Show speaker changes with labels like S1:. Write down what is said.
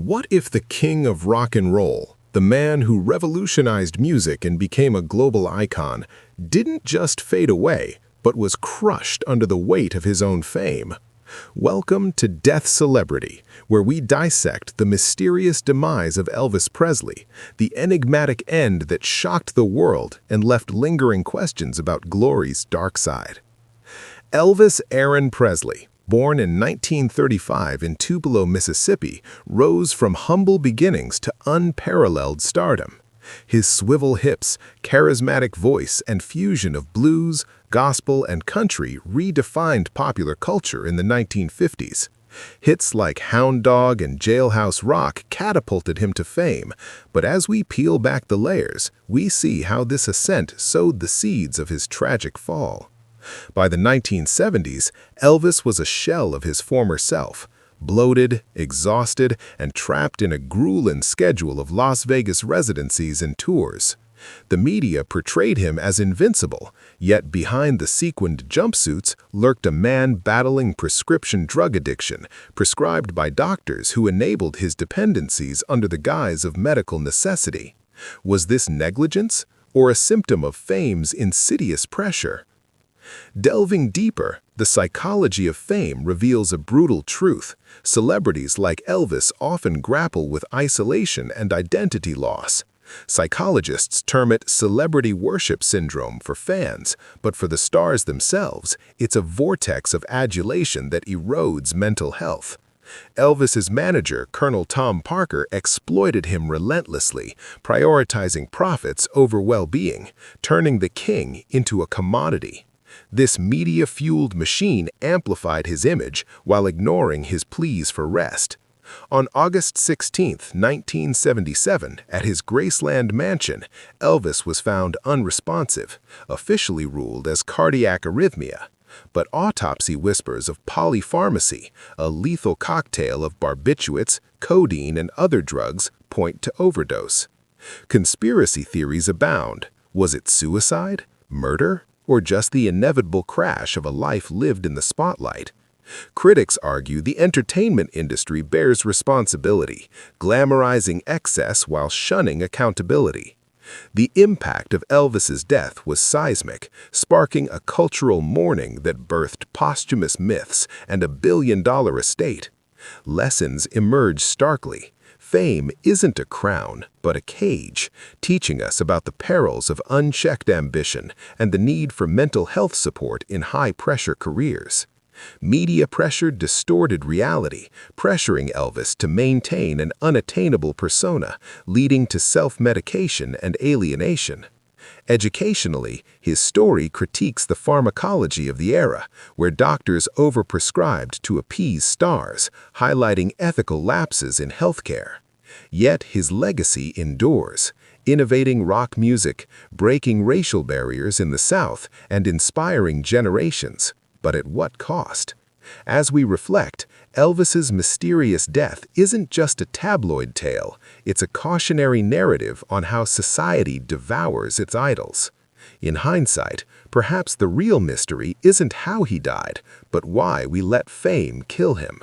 S1: What if the king of rock and roll, the man who revolutionized music and became a global icon, didn't just fade away, but was crushed under the weight of his own fame? Welcome to Death Celebrity, where we dissect the mysterious demise of Elvis Presley, the enigmatic end that shocked the world and left lingering questions about glory's dark side. Elvis Aaron Presley, born in 1935 in Tupelo, Mississippi, rose from humble beginnings to unparalleled stardom. His swivel hips, charismatic voice, and fusion of blues, gospel, and country redefined popular culture in the 1950s. Hits like Hound Dog and Jailhouse Rock catapulted him to fame, but as we peel back the layers, we see how this ascent sowed the seeds of his tragic fall. By the 1970s, Elvis was a shell of his former self, bloated, exhausted, and trapped in a grueling schedule of Las Vegas residencies and tours. The media portrayed him as invincible, yet behind the sequined jumpsuits lurked a man battling prescription drug addiction, prescribed by doctors who enabled his dependencies under the guise of medical necessity. Was this negligence, or a symptom of fame's insidious pressure? Delving deeper, the psychology of fame reveals a brutal truth. Celebrities like Elvis often grapple with isolation and identity loss. Psychologists term it celebrity worship syndrome for fans, but for the stars themselves, it's a vortex of adulation that erodes mental health. Elvis's manager, Colonel Tom Parker, exploited him relentlessly, prioritizing profits over well-being, turning the king into a commodity. This media-fueled machine amplified his image while ignoring his pleas for rest. On August 16, 1977, at his Graceland mansion, Elvis was found unresponsive, officially ruled as cardiac arrhythmia. But autopsy whispers of polypharmacy, a lethal cocktail of barbiturates, codeine, and other drugs, point to overdose. Conspiracy theories abound. Was it suicide, murder, or just the inevitable crash of a life lived in the spotlight? Critics argue the entertainment industry bears responsibility, glamorizing excess while shunning accountability. The impact of Elvis's death was seismic, sparking a cultural mourning that birthed posthumous myths and a billion-dollar estate. Lessons emerge starkly. Fame isn't a crown, but a cage, teaching us about the perils of unchecked ambition and the need for mental health support in high-pressure careers. Media pressure distorted reality, pressuring Elvis to maintain an unattainable persona, leading to self-medication and alienation. Educationally, his story critiques the pharmacology of the era, where doctors overprescribed to appease stars, highlighting ethical lapses in healthcare. Yet his legacy endures, innovating rock music, breaking racial barriers in the South, and inspiring generations. But at what cost? As we reflect, Elvis's mysterious death isn't just a tabloid tale, it's a cautionary narrative on how society devours its idols. In hindsight, perhaps the real mystery isn't how he died, but why we let fame kill him.